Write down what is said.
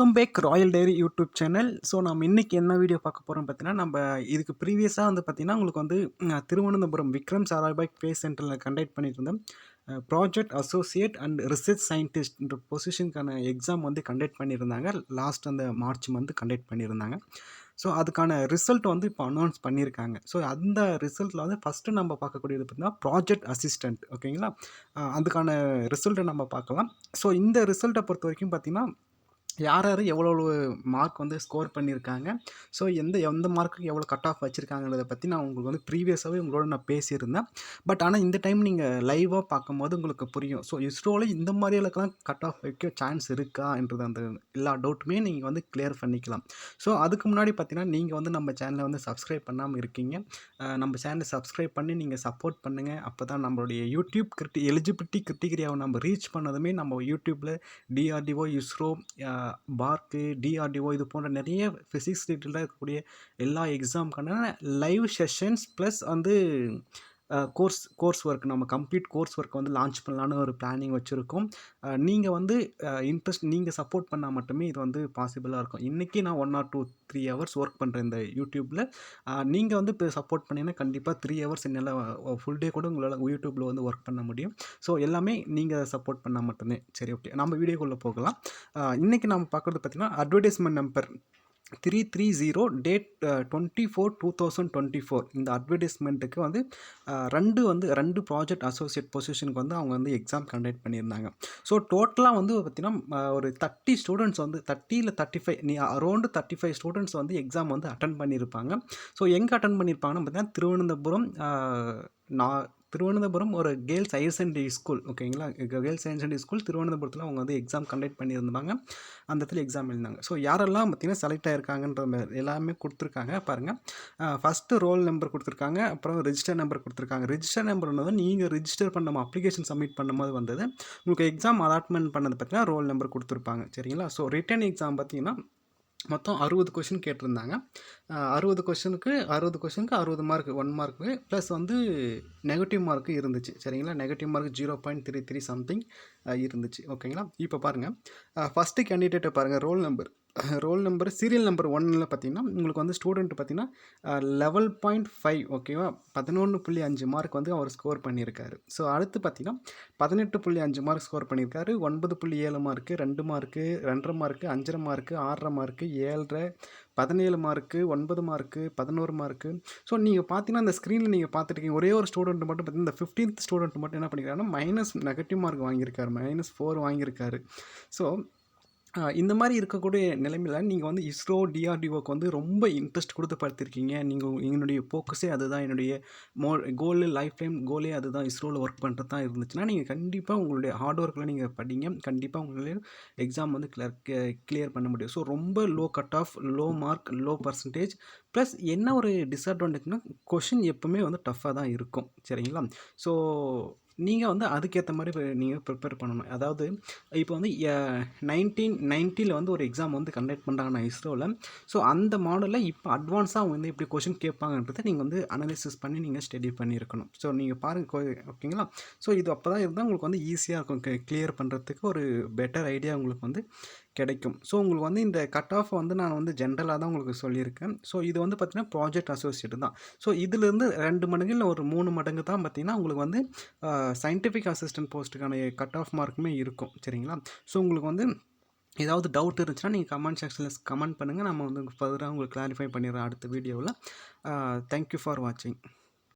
Welcome back royal diary YouTube channel. So நம்ம இன்னைக்கு என்ன வீடியோ பார்க்க போகிறோம் பார்த்தீங்கன்னா, நம்ம இதுக்கு ப்ரீவியஸாக வந்து பார்த்தீங்கன்னா, உங்களுக்கு வந்து திருவனந்தபுரம் விக்ரம் சாராபாய் ஸ்பேஸ் சென்டரில் கண்டக்ட் பண்ணிட்டு இருந்தோம். ப்ராஜெக்ட் அசோசியேட் அண்ட் ரிசர்ச் சயின்டிஸ்ட்ன்ற பொசிஷனுக்கான எக்ஸாம் வந்து கண்டக்ட் பண்ணியிருந்தாங்க. லாஸ்ட் அந்த மார்ச் மந்த் கண்டக்ட் பண்ணியிருந்தாங்க. ஸோ அதுக்கான ரிசல்ட் வந்து இப்போ அனௌன்ஸ் பண்ணியிருக்காங்க. ஸோ அந்த ரிசல்ட்டில் வந்து ஃபஸ்ட்டு நம்ம பார்க்கக்கூடியது பார்த்தீங்கன்னா, ப்ராஜெக்ட் அசிஸ்டன்ட் ஓகேங்களா. அதுக்கான ரிசல்ட்டை நம்ம பார்க்கலாம். ஸோ இந்த ரிசல்ட்டை பொறுத்த வரைக்கும் பார்த்தீங்கன்னா, யார் யார் எவ்வளோ மார்க் வந்து ஸ்கோர் பண்ணியிருக்காங்க, ஸோ எந்த எந்த மார்க்குக்கு எவ்வளோ கட் ஆஃப் வச்சுருக்காங்கிறத பற்றி நான் உங்களுக்கு வந்து ப்ரீவியஸாகவே உங்களோட நான் பேசியிருந்தேன். பட் ஆனால் இந்த டைம் நீங்கள் லைவாக பார்க்கும்போது உங்களுக்கு புரியும். ஸோ இஸ்ரோவில் இந்த மாதிரி அளவுக்குலாம் கட் ஆஃப் வைக்க சான்ஸ் இருக்கான்றது அந்த எல்லா டவுட்டுமே நீங்கள் வந்து கிளியர் பண்ணிக்கலாம். ஸோ அதுக்கு முன்னாடி பார்த்தீங்கன்னா, நீங்கள் வந்து நம்ம சேனலை வந்து சப்ஸ்கிரைப் பண்ணாமல் இருக்கீங்க. நம்ம சேனலை சப்ஸ்கிரைப் பண்ணி நீங்கள் சப்போர்ட் பண்ணுங்கள். அப்போ தான் நம்மளுடைய யூடியூப் எலிஜிபிலிட்டி கிரிட்டீரியாவை நம்ம ரீச் பண்ணதுமே நம்ம யூடியூப்பில் டிஆர்டிஓ, இஸ்ரோ, பார்க்கு, டிஆர்டிஓ இது போன்ற நிறைய ஃபிசிக்ஸ் ரிலேட்டடாக இருக்கக்கூடிய எல்லா எக்ஸாமுக்கான லைவ் செஷன்ஸ் ப்ளஸ் வந்து கோர்ஸ் ஒர்க் நம்ம கம்ப்ளீட் கோர்ஸ் ஒர்க் வந்து லான்ச் பண்ணலான்னு ஒரு பிளானிங் வச்சுருக்கோம். நீங்கள் வந்து நீங்கள் சப்போர்ட் பண்ணால் மட்டுமே இது வந்து பாசிபிளாக இருக்கும். இன்றைக்கி நான் 1 or 2, 3 ஹவர்ஸ் ஒர்க் பண்ணுறேன் இந்த யூடியூப்பில். நீங்கள் வந்து இப்போ சப்போர்ட் பண்ணிங்கன்னா கண்டிப்பாக 3 ஹவர்ஸ் என்னால் ஃபுல் டே கூட உங்களால் யூடியூப்பில் வந்து ஒர்க் பண்ண முடியும். ஸோ எல்லாமே நீங்கள் சப்போர்ட் பண்ணால் மட்டுமே. சரி, ஓகே, நம்ம வீடியோக்குள்ளே போகலாம். இன்றைக்கி நம்ம பார்க்குறது பார்த்திங்கன்னா, அட்வர்டைஸ்மெண்ட் நம்பர் 330 டேட் 24/2024 இந்த அட்வர்டைஸ்மெண்ட்டுக்கு வந்து ரெண்டு ப்ராஜெக்ட் அசோசியேட் பொசிஷனுக்கு வந்து அவங்க வந்து எக்ஸாம் கண்டக்ட் பண்ணியிருந்தாங்க. ஸோ டோட்டலாக வந்து பார்த்திங்கன்னா, ஒரு 30 ஸ்டூடெண்ட்ஸ் வந்து 30 இல்லை 35 அரௌண்டு 35 ஸ்டூடெண்ட்ஸ் வந்து எக்ஸாம் வந்து அட்டன் பண்ணியிருப்பாங்க. ஸோ எங்கே அட்டன் பண்ணியிருப்பாங்கன்னு பார்த்தீங்கன்னா, திருவனந்தபுரம் ஒரு கேர்ள்ஸ் ஹையர் செகண்டரி ஸ்கூல் ஓகேங்களா. கேர்ள்ஸ் ஹையர் செகண்டரி ஸ்கூல் திருவனந்தபுரத்தில் அவங்க வந்து எக்ஸாம் கண்டக்ட் பண்ணியிருந்தாங்க. அந்த இடத்துல எக்ஸாம் எழுதினாங்க. ஸோ யாரெல்லாம் பார்த்திங்கன்னா செலக்ட் ஆகிருக்காங்கன்ற எல்லாமே கொடுத்துருக்காங்க பாருங்கள். ஃபஸ்ட்டு ரோல் நம்பர் கொடுத்துருக்காங்க, அப்புறம் ரெஜிஸ்டர் நம்பர் கொடுத்துருக்காங்க. ரெஜிஸ்டர் நம்பர் வந்து நீங்கள் ரிஜிஸ்டர் பண்ண அப்ளிகேஷன் சப்மிட் பண்ணும்போது வந்தது. உங்களுக்கு எக்ஸாம் அலாட்மெண்ட் பண்ணது பார்த்தீங்கன்னா ரோல் நம்பர் கொடுத்துருப்பாங்க. சரிங்களா. ஸோ ரிட்டன் எக்ஸாம் பார்த்தீங்கன்னா மொத்தம் 60 கொஷின் கேட்டிருந்தாங்க. 60 கொஷினுக்கு 60 மார்க் 1 மார்க்கு ப்ளஸ் வந்து நெகட்டிவ் மார்க்கு இருந்துச்சு. சரிங்களா. நெகட்டிவ் மார்க் 0.33 சம்திங் இருந்துச்சு. ஓகேங்களா. இப்போ பாருங்கள், ஃபஸ்ட்டு கேண்டிடேட்டை பாருங்கள். ரோல் நம்பர் சீரியல் நம்பர் 1ல் பார்த்தீங்கன்னா உங்களுக்கு வந்து ஸ்டூடெண்ட் பார்த்தீங்கன்னா 11.5 ஓகேவா, 11.5 மார்க் வந்து அவர் ஸ்கோர் பண்ணியிருக்காரு. ஸோ அடுத்து பார்த்தீங்கன்னா 18.5 மார்க் ஸ்கோர் பண்ணியிருக்காரு. 9.7 mark, 2 mark, 2.5 mark, 5.5 mark, 6.5 mark, 7.5, 17 mark, 9 mark, 11 mark. So நீங்கள் பார்த்தீங்கன்னா அந்த ஸ்க்ரீனில் நீங்கள் பார்த்துருக்கீங்க, ஒரே ஒரு ஸ்டூடெண்ட் மட்டும் பார்த்தீங்கன்னா இந்த 15th ஸ்டூடெண்ட் மட்டும் என்ன பண்ணியிருக்காருன்னா மைனஸ் நெகட்டிவ் மார்க் வாங்கியிருக்காரு, -4 வாங்கியிருக்காரு. ஸோ இந்த மாதிரி இருக்கக்கூடிய நிலைமையில் நீங்கள் வந்து இஸ்ரோ, டிஆர்டிஓக்கு வந்து ரொம்ப இன்ட்ரெஸ்ட் கொடுத்து படுத்திருக்கீங்க. என்னுடைய ஃபோக்கஸே அதுதான், என்னுடைய கோலு, லைஃப் டைம் கோலே அதுதான், இஸ்ரோவில் ஒர்க் பண்ணுறது தான் இருந்துச்சுன்னா நீங்கள் கண்டிப்பாக உங்களுடைய ஹார்ட் ஒர்க்கில் நீங்கள் படிங்க. கண்டிப்பாக உங்களுடைய எக்ஸாம் வந்து கிளியர் பண்ண முடியும். ஸோ ரொம்ப low cut off, low mark, low percentage plus என்ன ஒரு டிஸ்அட்வான்டேஜ்னா கொஷின் எப்பவுமே வந்து டஃப்பாக தான் இருக்கும். சரிங்களா. ஸோ நீங்கள் வந்து அதுக்கேற்ற மாதிரி நீங்கள் ப்ரிப்பேர் பண்ணணும். அதாவது இப்போ வந்து 1990 வந்து ஒரு எக்ஸாம் வந்து கண்டக்ட் பண்ணுறாங்கன்னா இஸ்ரோவில். ஸோ அந்த மாடலில் இப்போ அட்வான்ஸாக அவங்க வந்து எப்படி கொஷின் கேட்பாங்கன்றதை நீங்கள் வந்து அனலைசிஸ் பண்ணி நீங்கள் ஸ்டடி பண்ணியிருக்கணும். ஸோ நீங்கள் பாருங்கள் ஓகேங்களா. ஸோ இது அப்போ தான் இருந்தால் உங்களுக்கு வந்து ஈஸியாக இருக்கும், கிளியர் பண்ணுறதுக்கு ஒரு பெட்டர் ஐடியா உங்களுக்கு வந்து கிடைக்கும். ஸோ உங்களுக்கு வந்து இந்த கட் ஆஃப் வந்து நான் வந்து ஜென்ரலாக தான் உங்களுக்கு சொல்லியிருக்கேன். ஸோ இது வந்து பார்த்திங்கன்னா ப்ராஜெக்ட் அசோசியேட் தான். ஸோ இதிலேருந்து 2 மடங்கு இல்லை ஒரு 3 மடங்கு தான் பார்த்திங்கன்னா உங்களுக்கு வந்து சயின்டிஃபிக் அசிஸ்டன்ட் போஸ்ட்டுக்கான கட் ஆஃப் மார்க்குமே இருக்கும். சரிங்களா. ஸோ உங்களுக்கு வந்து ஏதாவது டவுட் இருந்துச்சுன்னா நீங்கள் கமெண்ட் செக்ஷனில் கமெண்ட் பண்ணுங்கள். நம்ம வந்து ஃபர்தராக உங்களுக்கு கிளாரிஃபை பண்ணிடுறோம் அடுத்த வீடியோவில். தேங்க்யூ ஃபார் வாட்சிங்.